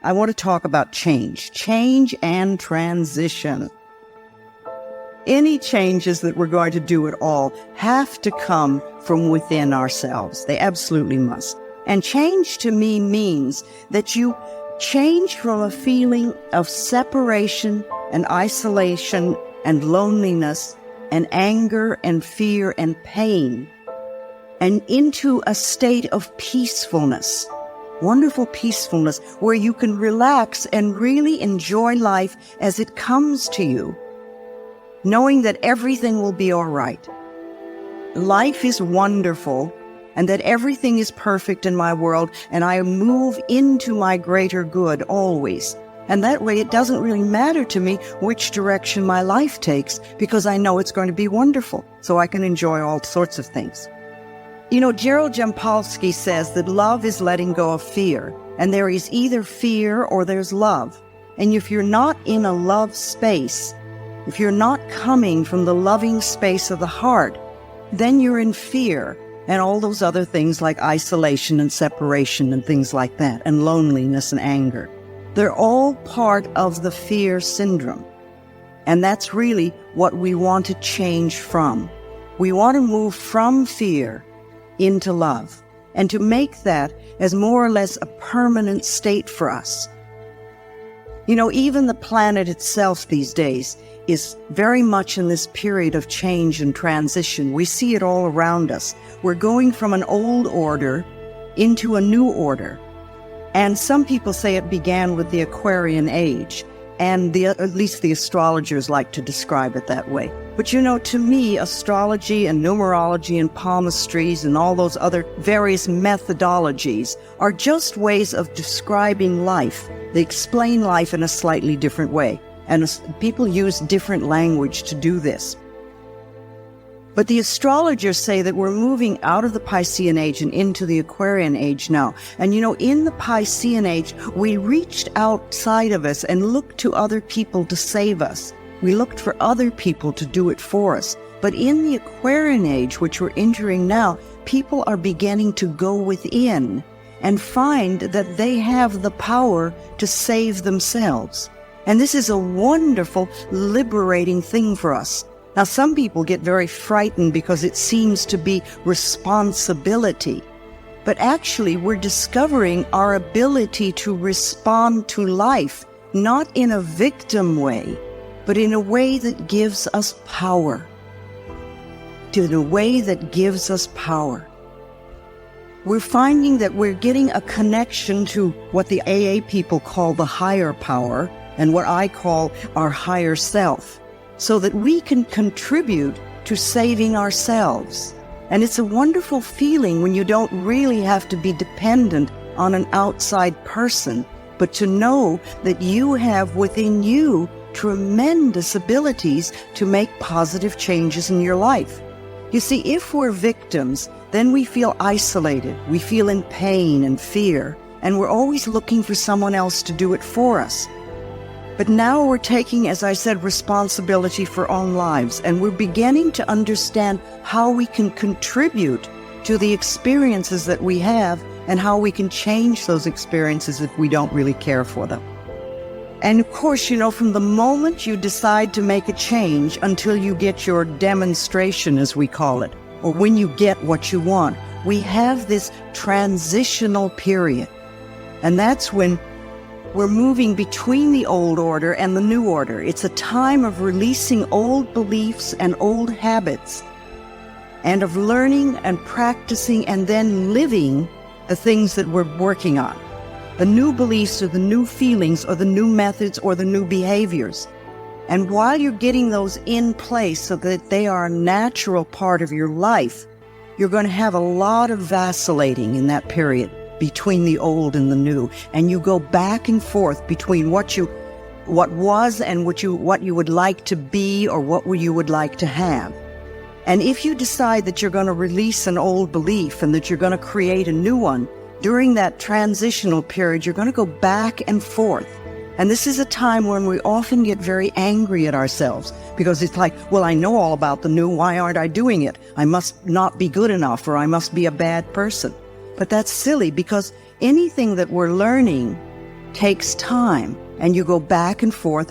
I want to talk about change and transition. Any changes that we're going to do at all have to come from within ourselves. They absolutely must. And change to me means that you change from a feeling of separation and isolation and loneliness and anger and fear and pain and into a state of peacefulness, wonderful peacefulness, where you can relax and really enjoy life as it comes to you, knowing that everything will be all right. Life is wonderful, and that everything is perfect in my world, and I move into my greater good always. And that way it doesn't really matter to me which direction my life takes, because I know it's going to be wonderful, so I can enjoy all sorts of things. You know, Gerald Jampolsky says that love is letting go of fear, and there is either fear or there's love. And if you're not in a love space, if you're not coming from the loving space of the heart, then you're in fear and all those other things like isolation and separation and things like that, and loneliness and anger. They're all part of the fear syndrome. And that's really what we want to change from. We want to move from fear into love, and to make that as more or less a permanent state for us. You know, even the planet itself these days is very much in this period of change and transition. We see it all around us. We're going from an old order into a new order. And some people say it began with the Aquarian age, and at least the astrologers like to describe it that way. But you know, to me, astrology and numerology and palmistries and all those other various methodologies are just ways of describing life. They explain life in a slightly different way. And people use different language to do this. But the astrologers say that we're moving out of the Piscean age and into the Aquarian age now. And you know, in the Piscean age, we reached outside of us and looked to other people to save us. We looked for other people to do it for us. But in the Aquarian age, which we're entering now, people are beginning to go within and find that they have the power to save themselves. And this is a wonderful, liberating thing for us. Now, some people get very frightened because it seems to be responsibility. But actually, we're discovering our ability to respond to life, not in a victim way, but in a way that gives us power. In a way that gives us power. We're finding that we're getting a connection to what the AA people call the higher power, and what I call our higher self, so that we can contribute to saving ourselves. And it's a wonderful feeling when you don't really have to be dependent on an outside person, but to know that you have within you tremendous abilities to make positive changes in your life. You see, if we're victims, then we feel isolated, we feel in pain and fear, and we're always looking for someone else to do it for us. But now we're taking, as I said, responsibility for our own lives, and we're beginning to understand how we can contribute to the experiences that we have and how we can change those experiences if we don't really care for them. And of course, you know, from the moment you decide to make a change until you get your demonstration, as we call it, or when you get what you want, we have this transitional period. And that's when we're moving between the old order and the new order. It's a time of releasing old beliefs and old habits, and of learning and practicing and then living the things that we're working on. The new beliefs or the new feelings or the new methods or the new behaviors. And while you're getting those in place so that they are a natural part of your life, you're going to have a lot of vacillating in that period between the old and the new. And you go back and forth between what was and what you would like to be or what you would like to have. And if you decide that you're going to release an old belief and that you're going to create a new one, during that transitional period, you're going to go back and forth. And this is a time when we often get very angry at ourselves because it's like, well, I know all about the new. Why aren't I doing it? I must not be good enough, or I must be a bad person. But that's silly, because anything that we're learning takes time. And you go back and forth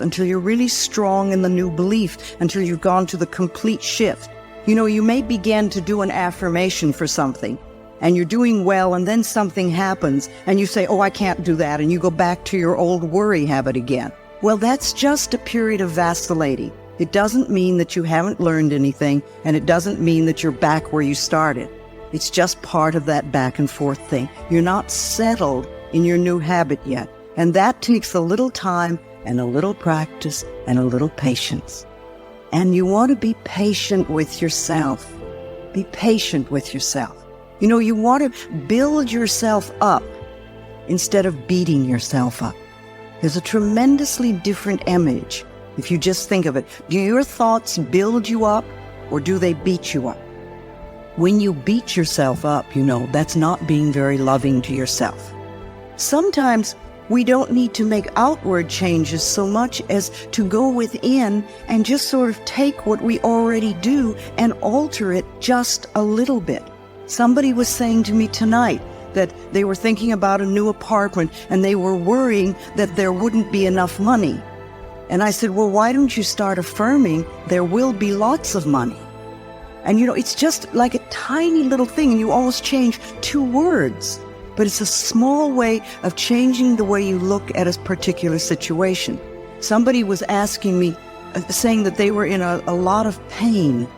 until you're really strong in the new belief, until you've gone to the complete shift. You know, you may begin to do an affirmation for something, and you're doing well, and then something happens, and you say, oh, I can't do that, and you go back to your old worry habit again. Well, that's just a period of vacillating. It doesn't mean that you haven't learned anything, and it doesn't mean that you're back where you started. It's just part of that back and forth thing. You're not settled in your new habit yet. And that takes a little time and a little practice and a little patience. And you want to be patient with yourself. Be patient with yourself. You know, you want to build yourself up instead of beating yourself up. There's a tremendously different image if you just think of it. Do your thoughts build you up or do they beat you up? When you beat yourself up, you know, that's not being very loving to yourself. Sometimes we don't need to make outward changes so much as to go within and just sort of take what we already do and alter it just a little bit. Somebody was saying to me tonight that they were thinking about a new apartment and they were worrying that there wouldn't be enough money. And I said, well, why don't you start affirming there will be lots of money? And you know, it's just like a tiny little thing, and you always change 2 words. But it's a small way of changing the way you look at a particular situation. Somebody was asking me, saying that they were in a lot of pain.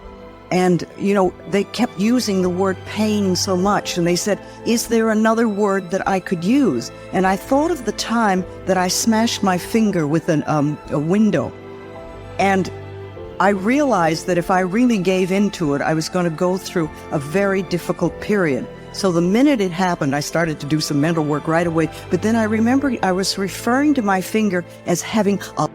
And, you know, they kept using the word pain so much. And they said, is there another word that I could use? And I thought of the time that I smashed my finger with a window. And I realized that if I really gave into it, I was going to go through a very difficult period. So the minute it happened, I started to do some mental work right away. But then I remembered I was referring to my finger as having a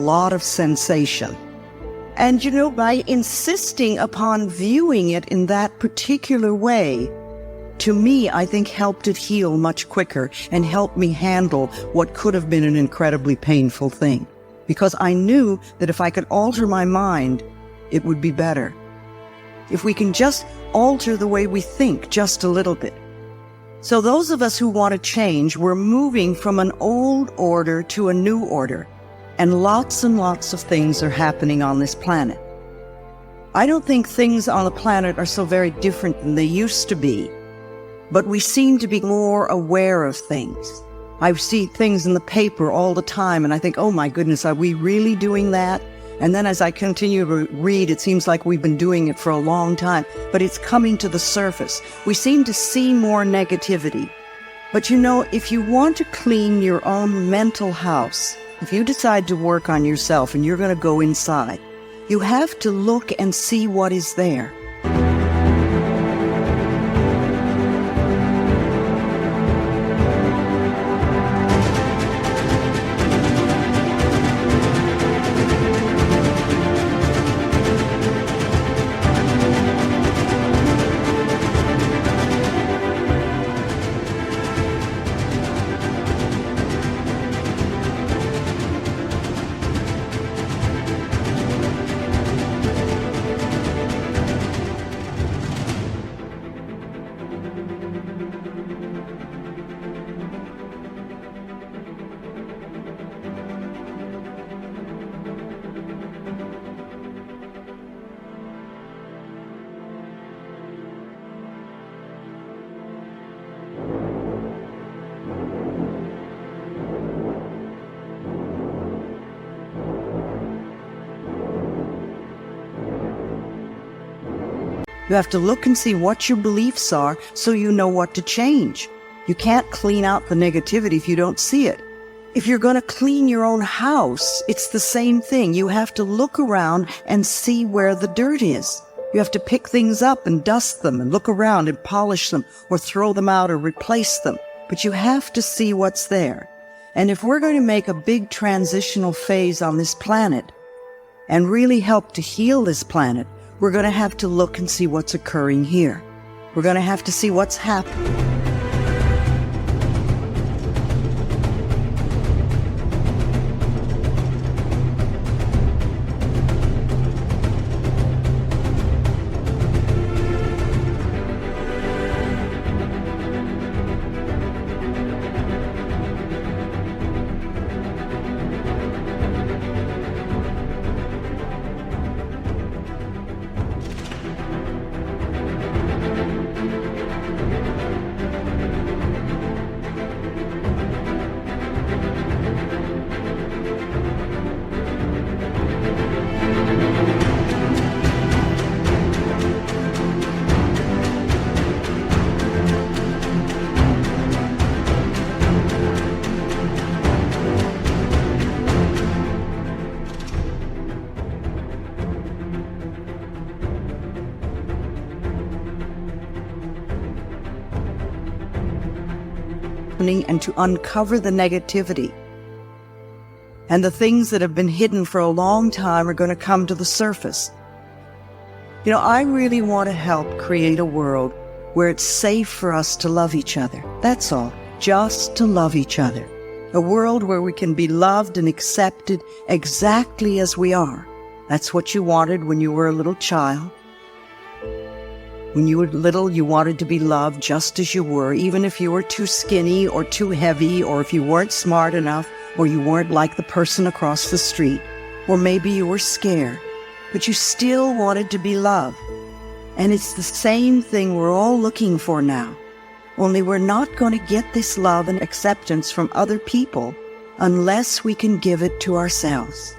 lot of sensation. And you know, by insisting upon viewing it in that particular way, to me, I think helped it heal much quicker and helped me handle what could have been an incredibly painful thing. Because I knew that if I could alter my mind, it would be better. If we can just alter the way we think just a little bit. So those of us who want to change, we're moving from an old order to a new order. And lots of things are happening on this planet. I don't think things on the planet are so very different than they used to be, but we seem to be more aware of things. I see things in the paper all the time, and I think, oh my goodness, are we really doing that? And then as I continue to read, it seems like we've been doing it for a long time, but it's coming to the surface. We seem to see more negativity. But you know, if you want to clean your own mental house, if you decide to work on yourself and you're going to go inside, you have to look and see what is there. You have to look and see what your beliefs are so you know what to change. You can't clean out the negativity if you don't see it. If you're going to clean your own house, it's the same thing. You have to look around and see where the dirt is. You have to pick things up and dust them and look around and polish them or throw them out or replace them. But you have to see what's there. And if we're going to make a big transitional phase on this planet and really help to heal this planet, we're going to have to look and see what's occurring here. We're going to have to see what's happening. And to uncover the negativity. And the things that have been hidden for a long time are going to come to the surface. You know, I really want to help create a world where it's safe for us to love each other. That's all. Just to love each other. A world where we can be loved and accepted exactly as we are. That's what you wanted when you were a little child. When you were little, you wanted to be loved just as you were, even if you were too skinny or too heavy, or if you weren't smart enough, or you weren't like the person across the street, or maybe you were scared, but you still wanted to be loved. And it's the same thing we're all looking for now, only we're not going to get this love and acceptance from other people unless we can give it to ourselves.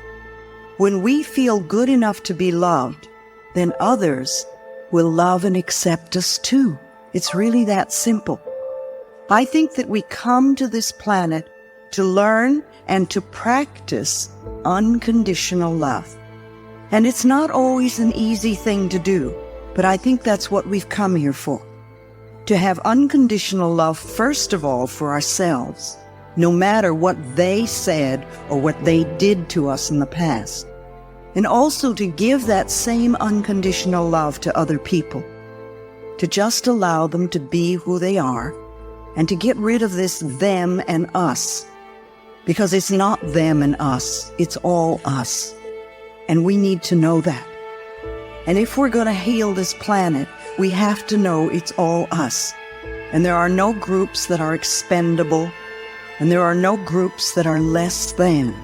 When we feel good enough to be loved, then others will love and accept us too. It's really that simple. I think that we come to this planet to learn and to practice unconditional love. And it's not always an easy thing to do, but I think that's what we've come here for. To have unconditional love, first of all, for ourselves, no matter what they said or what they did to us in the past. And also to give that same unconditional love to other people, to just allow them to be who they are, and to get rid of this them and us, because it's not them and us, it's all us. And we need to know that. And if we're going to heal this planet, we have to know it's all us. And there are no groups that are expendable, and there are no groups that are less than.